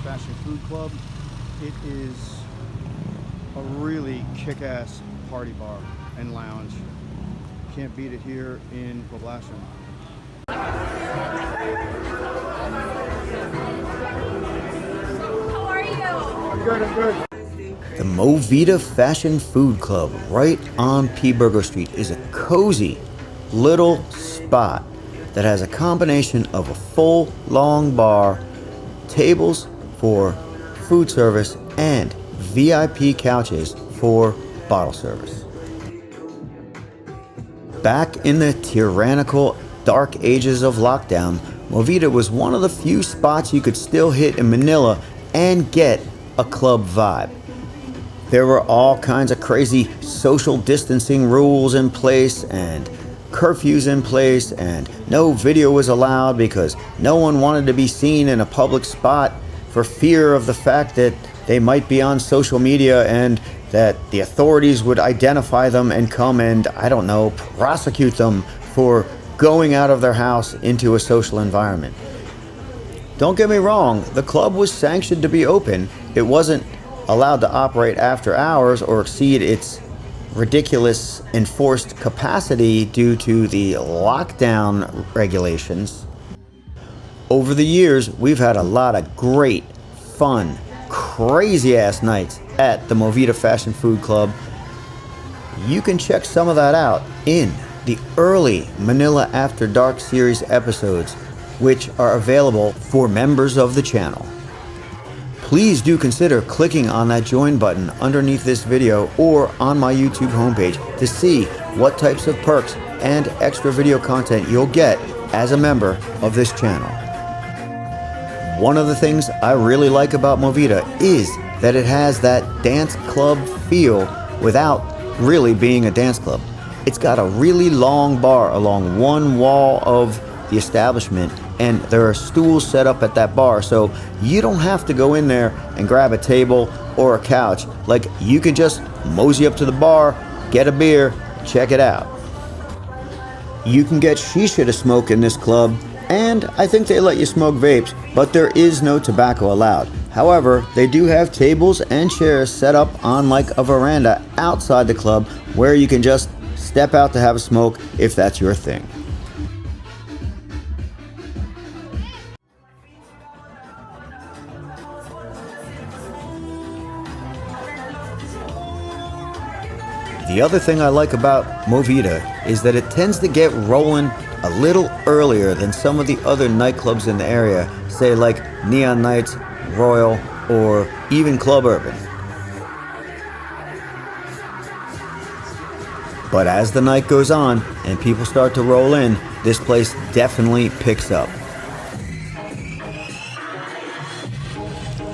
Fashion Food Club. It is a really kick-ass party bar and lounge. Can't beat it here in Poblacion. How are you? I'm good, I'm good. The Movida Fashion Food Club right on Peaburgo Street is a cozy little spot that has a combination of a full long bar, tables for food service, and VIP couches for bottle service. Back in the tyrannical dark ages of lockdown, Movida was one of the few spots you could still hit in Manila and get a club vibe. There were all kinds of crazy social distancing rules in place and curfews in place, and no video was allowed because no one wanted to be seen in a public spot for fear of the fact that they might be on social media and that the authorities would identify them and come and, I don't know, prosecute them for going out of their house into a social environment. Don't get me wrong, the club was sanctioned to be open. It wasn't allowed to operate after hours or exceed its ridiculous enforced capacity due to the lockdown regulations. Over the years, we've had a lot of great, fun, crazy-ass nights at the Movida Fashion Food Club. You can check some of that out in the early Manila After Dark series episodes, which are available for members of the channel. Please do consider clicking on that join button underneath this video or on my YouTube homepage to see what types of perks and extra video content you'll get as a member of this channel. One of the things I really like about Movida is that it has that dance club feel without really being a dance club. It's got a really long bar along one wall of the establishment, and there are stools set up at that bar, so you don't have to go in there and grab a table or a couch. Like, you can just mosey up to the bar, get a beer, check it out. You can get shisha to smoke in this club, and I think they let you smoke vapes, but there is no tobacco allowed. However, they do have tables and chairs set up on like a veranda outside the club where you can just step out to have a smoke if that's your thing. The other thing I like about Movida is that it tends to get rolling a little earlier than some of the other nightclubs in the area, say like Neon Nights, Royal, or even Club Urban. But as the night goes on and people start to roll in, this place definitely picks up.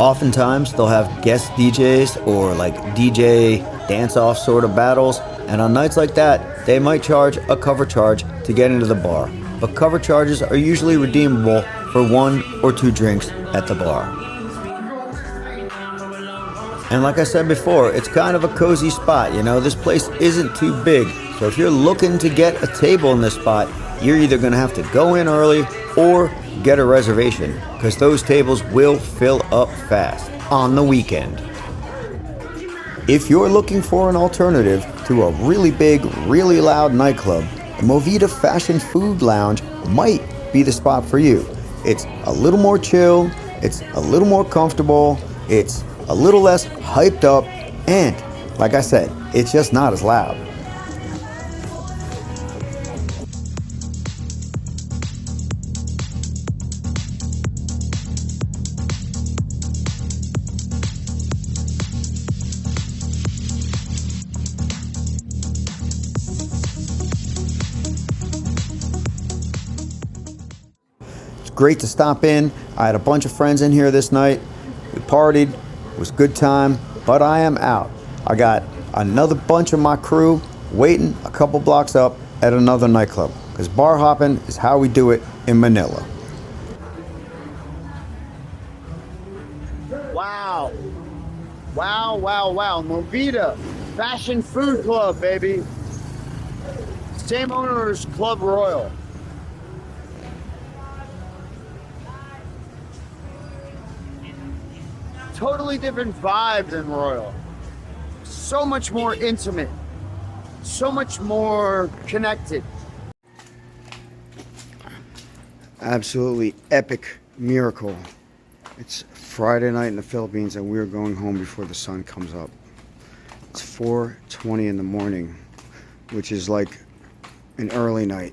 Oftentimes they'll have guest DJs or like DJ dance-off sort of battles, and on nights like that they might charge a cover charge to get into the bar, but cover charges are usually redeemable for 1 or 2 drinks at the bar. And like I said before, it's kind of a cozy spot, you know. This place isn't too big, so if you're looking to get a table in this spot, you're either going to have to go in early or get a reservation, because those tables will fill up fast on the weekend. If you're looking for an alternative to a really big, really loud nightclub, the Movida Fashion Food Lounge might be the spot for you. It's a little more chill, it's a little more comfortable, it's a little less hyped up, and like I said, it's just not as loud. Great to stop in. I had a bunch of friends in here this night. We partied, it was a good time, but I am out. I got another bunch of my crew waiting a couple blocks up at another nightclub, because bar hopping is how we do it in Manila. Wow. Wow, wow, wow. Movida Fashion Food Club, baby. Same owner as Club Royal. totally different vibe than Royal. So much more intimate, so much more connected. Absolutely epic miracle. It's Friday night in the Philippines and we're going home before the sun comes up. It's 4:20 in the morning, which is like an early night.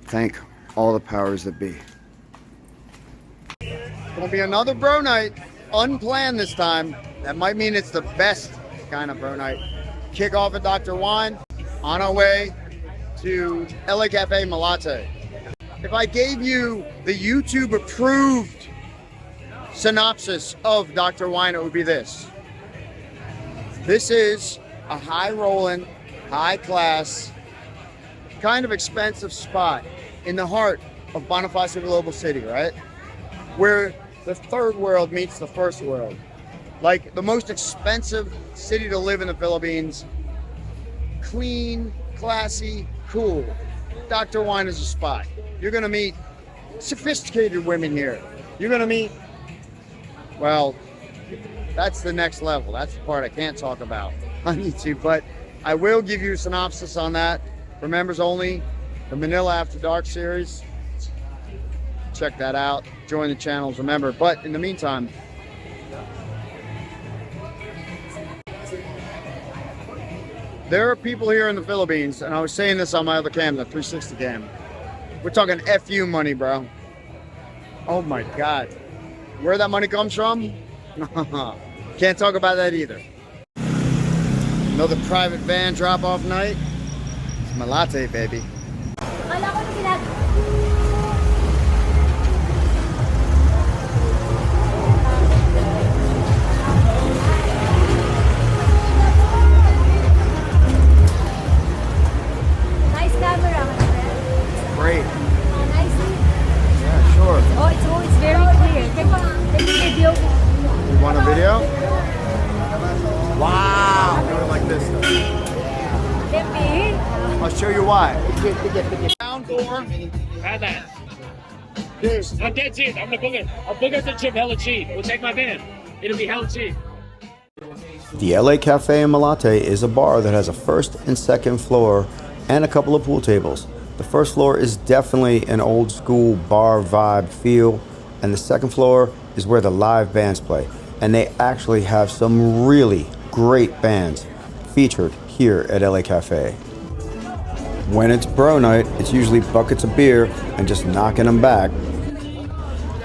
Thank all the powers that be. It's gonna be another bro night, unplanned this time. That might mean it's the best kind of bro night. Kick off at Dr. Wine, on our way to LA Cafe Malate. If I gave you the YouTube approved synopsis of Dr. Wine, it would be this. This is a high rolling, high class, kind of expensive spot in the heart of Bonifacio Global City, right? Where the third world meets the first world. Like the most expensive city to live in the Philippines. Clean, classy, cool. Dr. Wine is a spot. You're gonna meet sophisticated women here. You're gonna meet, well, that's the next level. That's the part I can't talk about on YouTube, but I will give you a synopsis on that. For members only, the Manila After Dark series. Check that out. Join the channel as a member. But in the meantime, there are people here in the Philippines, and I was saying this on my other cam, the 360 cam. We're talking FU money, bro. Oh my God. Where that money comes from? Can't talk about that either. Another private van drop-off night. It's Malate, baby. Wala ko na ginagawa. Nice camera, my friend. Great. Nice. Yeah, sure. Oh, it's very clear. Take a video. You want a video? Wow. Do it like this though. Tepi. I'll show you why. Down for Had that. I'm dead cheap. I'm gonna book it. I'll book it to trip hella cheap. We'll take my van. It'll be hella cheap. The LA Cafe in Malate is a bar that has a first and second floor and a couple of pool tables. The first floor is definitely an old school bar vibe feel, and the second floor is where the live bands play. And they actually have some really great bands featured here at LA Cafe. When it's bro night, it's usually buckets of beer and just knocking them back.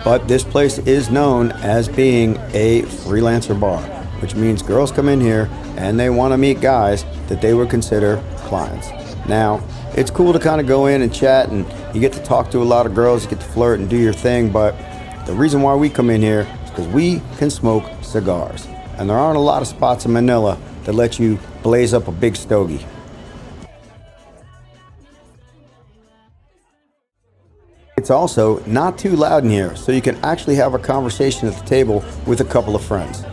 But this place is known as being a freelancer bar, which means girls come in here and they want to meet guys that they would consider clients. Now, it's cool to kind of go in and chat and you get to talk to a lot of girls, you get to flirt and do your thing, but the reason why we come in here is because we can smoke cigars. And there aren't a lot of spots in Manila that let you blaze up a big stogie. It's also not too loud in here, so you can actually have a conversation at the table with a couple of friends.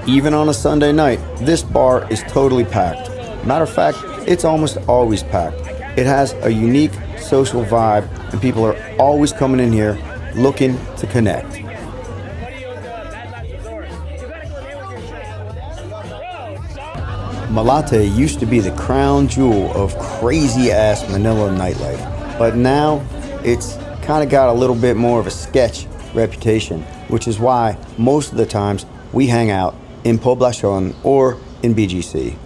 Even on a Sunday night, this bar is totally packed. Matter of fact, it's almost always packed. It has a unique social vibe, and people are always coming in here looking to connect. Malate used to be the crown jewel of crazy-ass Manila nightlife, but now it's kind of got a little bit more of a sketch reputation, which is why most of the times we hang out in Poblacion or in BGC.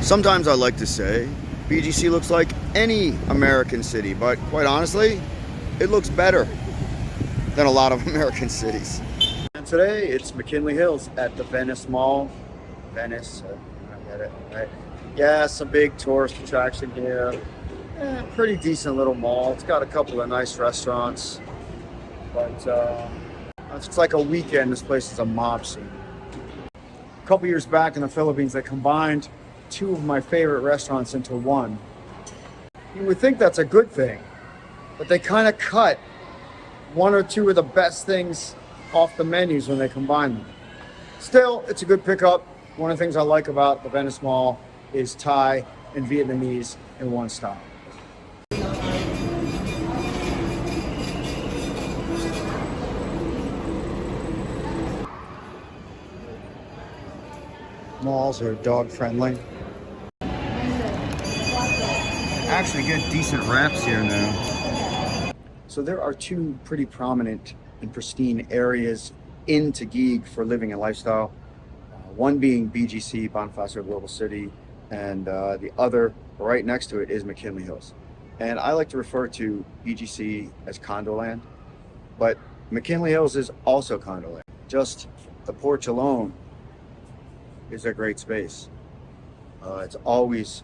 Sometimes I like to say BGC looks like any American city, but quite honestly, it looks better than a lot of American cities. And today it's McKinley Hills at the Venice Mall. Venice, I get it, right? Yeah, it's a big tourist attraction here. Pretty decent little mall. It's got a couple of nice restaurants, but it's like a weekend. This place is a mob scene. A couple years back in the Philippines, they combined two of my favorite restaurants into one. You would think that's a good thing, but they kind of cut one or two of the best things off the menus when they combine them. Still, it's a good pickup. One of the things I like about the Venice Mall is Thai and Vietnamese in one style. Malls are dog friendly. Actually get decent wraps here now. So there are two pretty prominent and pristine areas in Taguig for living and lifestyle. One being BGC, Bonifacio Global City, and the other right next to it is McKinley Hills. And I like to refer to BGC as condo land, but McKinley Hills is also condo land. Just the porch alone is a great space. It's always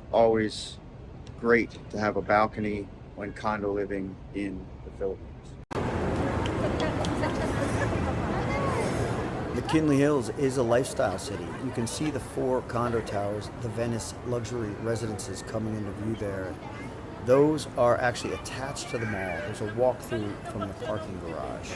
great to have a balcony when condo living in the Philippines. McKinley Hills is a lifestyle city. You can see the 4 condo towers, the Venice luxury residences coming into view there. Those are actually attached to the mall. There's a walkthrough from the parking garage.